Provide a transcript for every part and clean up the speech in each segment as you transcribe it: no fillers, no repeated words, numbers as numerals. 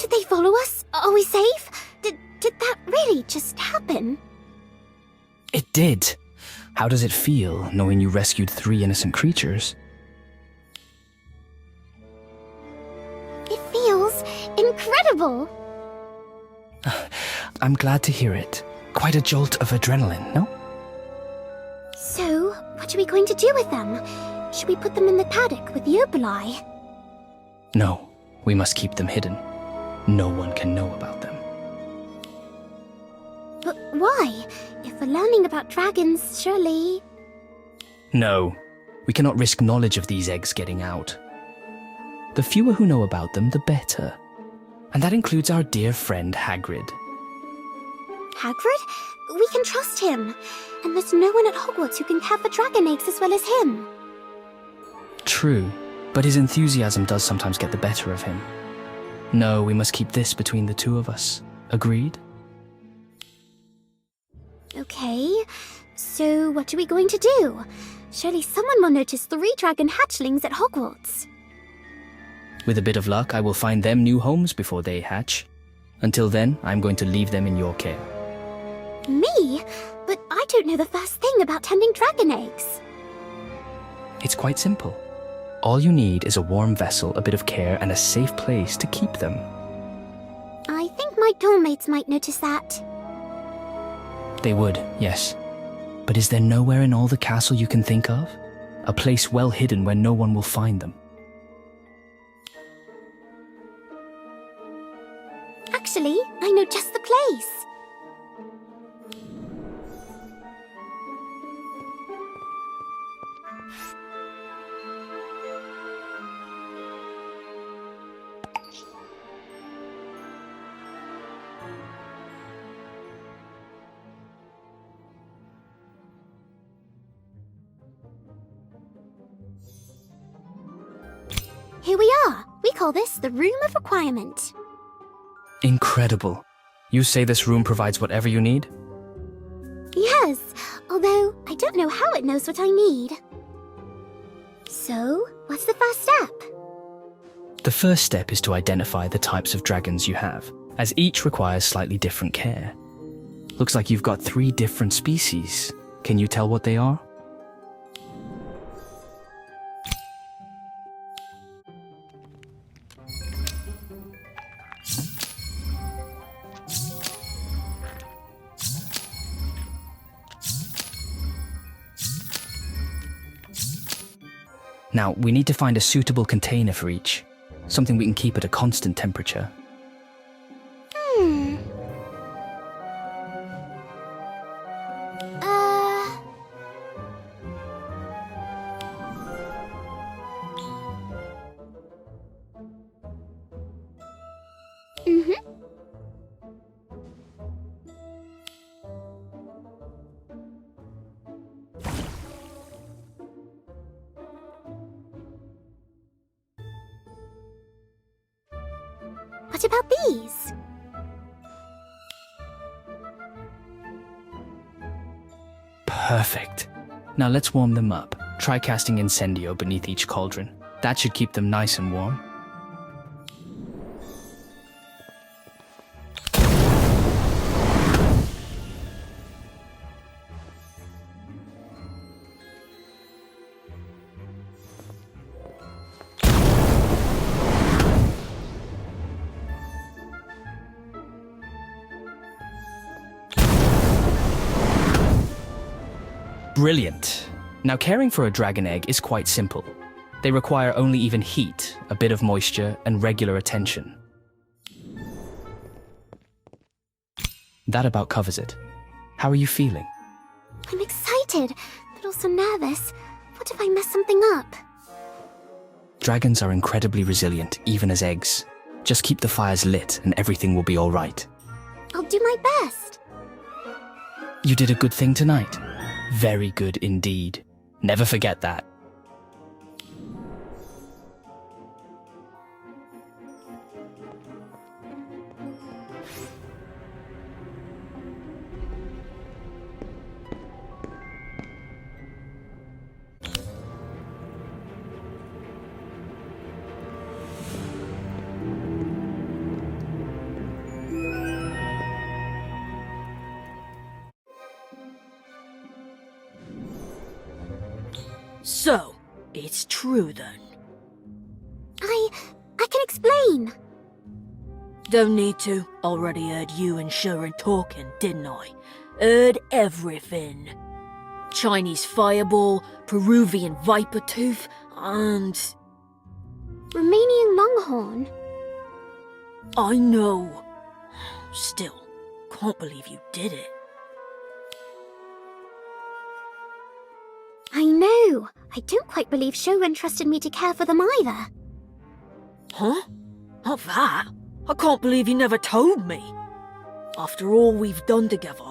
Did they follow us? Are we safe? Did that really just happen? It did. How does it feel, knowing you rescued 3 innocent creatures? It feels incredible. I'm glad to hear it. Quite a jolt of adrenaline, no? So, what are we going to do with them? Should we put them in the paddock with the opali? No, we must keep them hidden. No one can know about them. But why? If we're learning about dragons, surely... No, we cannot risk knowledge of these eggs getting out. The fewer who know about them, the better. And that includes our dear friend Hagrid. Hagrid? We can trust him. And there's no one at Hogwarts who can care for dragon eggs as well as him. True, but his enthusiasm does sometimes get the better of him. No, we must keep this between the 2 of us. Agreed? Okay, so what are we going to do? Surely someone will notice 3 dragon hatchlings at Hogwarts. With a bit of luck, I will find them new homes before they hatch. Until then, I'm going to leave them in your care. Me? But I don't know the first thing about tending dragon eggs. It's quite simple. All you need is a warm vessel, a bit of care, and a safe place to keep them. I think my dormmates might notice that. They would, yes. But is there nowhere in all the castle you can think of? A place well hidden where no one will find them? Actually, I know just the place. Here we are. We call this the Room of Requirement. Incredible. You say this room provides whatever you need? Yes, although I don't know how it knows what I need. So, what's the first step? The first step is to identify the types of dragons you have, as each requires slightly different care. Looks like you've got 3 different species. Can you tell what they are? Now, we need to find a suitable container for each. Something we can keep at a constant temperature. What about these? Perfect. Now let's warm them up. Try casting Incendio beneath each cauldron. That should keep them nice and warm. Brilliant. Now caring for a dragon egg is quite simple. They require only even heat, a bit of moisture, and regular attention. That about covers it. How are you feeling? I'm excited, but also nervous. What if I mess something up? Dragons are incredibly resilient, even as eggs. Just keep the fires lit and everything will be all right. I'll do my best. You did a good thing tonight. Very good indeed. Never forget that. So, it's true then. I can explain. Don't need to. Already heard you and Sharon talking, didn't I? Heard everything. Chinese fireball, Peruvian viper tooth, and... Romanian longhorn? I know. Still, can't believe you did it. I know. I don't quite believe Sharon trusted me to care for them either. Huh? Not that. I can't believe you never told me. After all we've done together,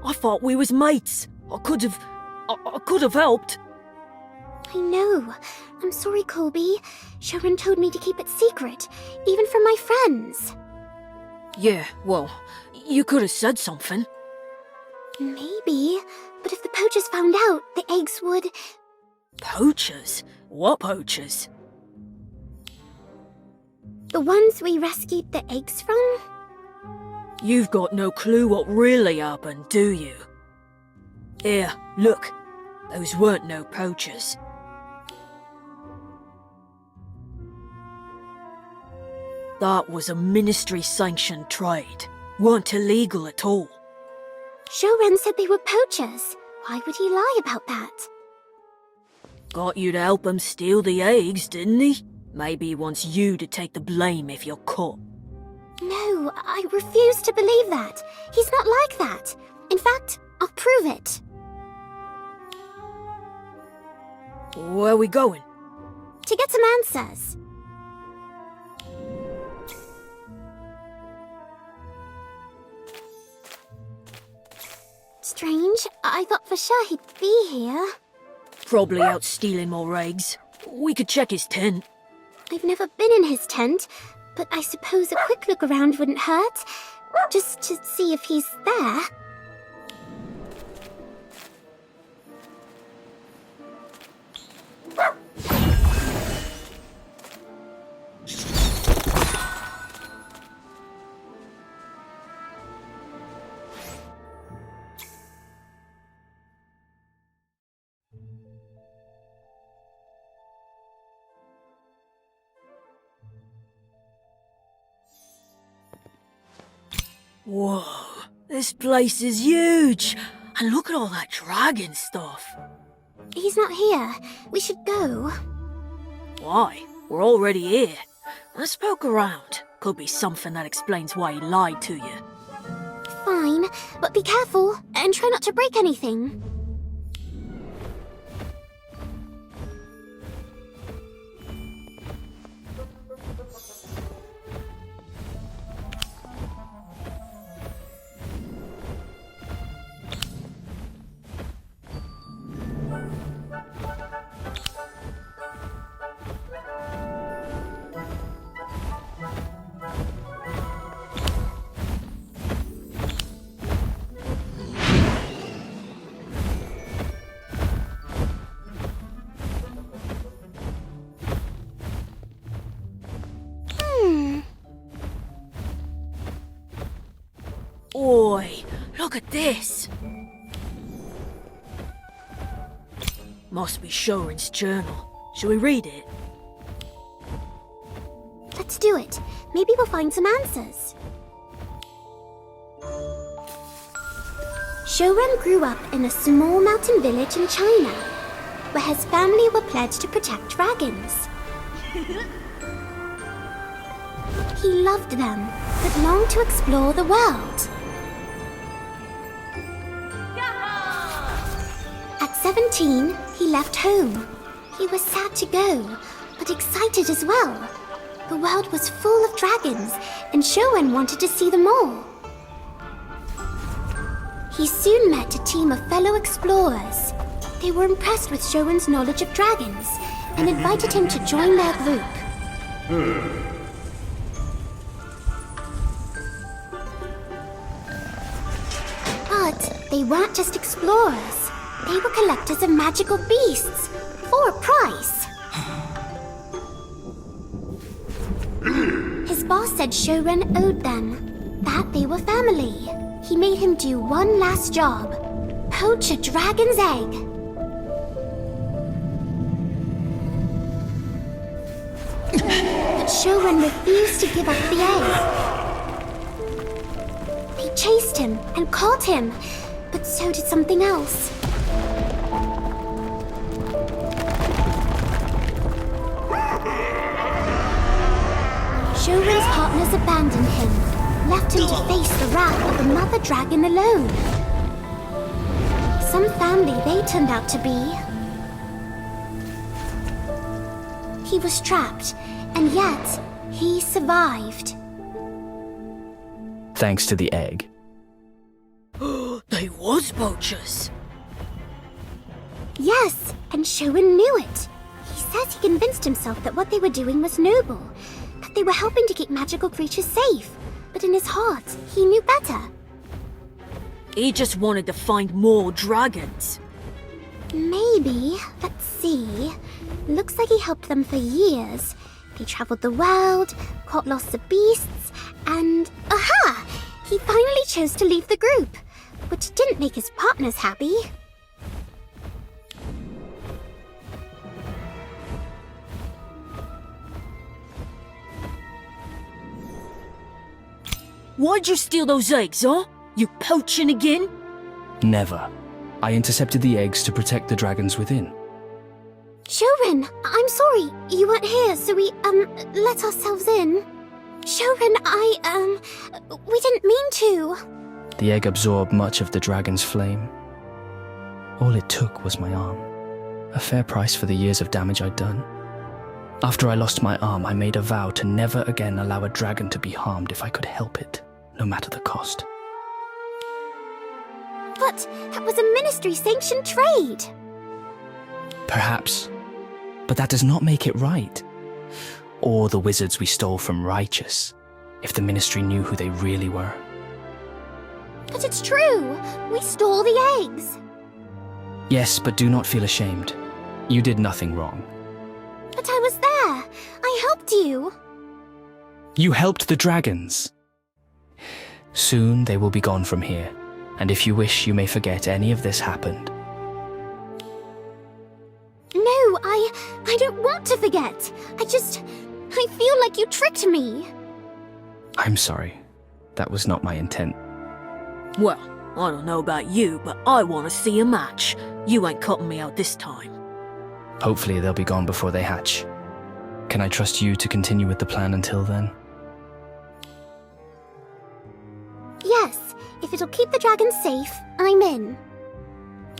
I thought we was mates. I could have helped. I know. I'm sorry, Colby. Sharon told me to keep it secret, even from my friends. Yeah, well, you could have said something. Maybe, but if the poachers found out, the eggs would... Poachers? What poachers? The ones we rescued the eggs from? You've got no clue what really happened, do you? Here, look. Those weren't no poachers. That was a ministry-sanctioned trade. Weren't illegal at all. Sharon said they were poachers. Why would he lie about that? Got you to help him steal the eggs, didn't he? Maybe he wants you to take the blame if you're caught. No, I refuse to believe that. He's not like that. In fact, I'll prove it. Where are we going? To get some answers. Strange. I thought for sure he'd be here. Probably out stealing more eggs. We could check his tent. I've never been in his tent, but I suppose a quick look around wouldn't hurt. Just to see if he's there. Whoa, this place is huge! And look at all that dragon stuff. He's not here. We should go. Why? We're already here. Let's poke around. Could be something that explains why he lied to you. Fine, but be careful and try not to break anything. Oi, look at this! Must be Shorin's journal. Shall we read it? Let's do it. Maybe we'll find some answers. Shoren grew up in a small mountain village in China, where his family were pledged to protect dragons. He loved them, but longed to explore the world. At 17, he left home. He was sad to go, but excited as well. The world was full of dragons, and Shoen wanted to see them all. He soon met a team of fellow explorers. They were impressed with Shoen's knowledge of dragons, and invited him to join their group. But they weren't just explorers. They were collectors of magical beasts, for a price. His boss said Shoren owed them, that they were family. He made him do one last job, poach a dragon's egg. Showen refused to give up the egg. They chased him and caught him, but so did something else. Showen's partners abandoned him, left him to face the wrath of the mother dragon alone. Some family they turned out to be. He was trapped, and yet he survived. Thanks to the egg. They was poachers. Yes, and Showen knew it. He says he convinced himself that what they were doing was noble, that they were helping to keep magical creatures safe. But in his heart, he knew better. He just wanted to find more dragons. Maybe. Let's see. Looks like he helped them for years. They traveled the world, caught lots of beasts, and... aha! He finally chose to leave the group, which didn't make his partners happy. Why'd you steal those eggs, huh? You poaching again? Never. I intercepted the eggs to protect the dragons within. Showen, I'm sorry. You weren't here, so we, let ourselves in. Showen, we didn't mean to. The egg absorbed much of the dragon's flame. All it took was my arm. A fair price for the years of damage I'd done. After I lost my arm, I made a vow to never again allow a dragon to be harmed if I could help it, no matter the cost. But that was a ministry-sanctioned trade. Perhaps, but that does not make it right. Or the wizards we stole from righteous, if the ministry knew who they really were. But it's true. We stole the eggs. Yes, but do not feel ashamed. You did nothing wrong. But I was there. I helped you. You helped the dragons. Soon they will be gone from here, and if you wish, you may forget any of this happened. No, I don't want to forget. I feel like you tricked me. I'm sorry. That was not my intent. Well, I don't know about you, but I want to see a match. You ain't cutting me out this time. Hopefully they'll be gone before they hatch. Can I trust you to continue with the plan until then? Yes, if it'll keep the dragons safe, I'm in.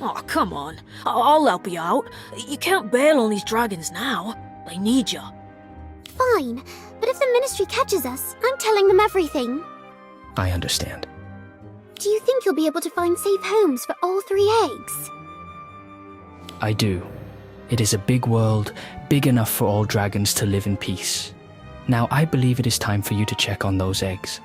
Oh, come on. I'll help you out. You can't bail on these dragons now. They need you. Fine, but if the ministry catches us, I'm telling them everything. I understand. Do you think you'll be able to find safe homes for all 3 eggs? I do. It is a big world, big enough for all dragons to live in peace. Now I believe it is time for you to check on those eggs.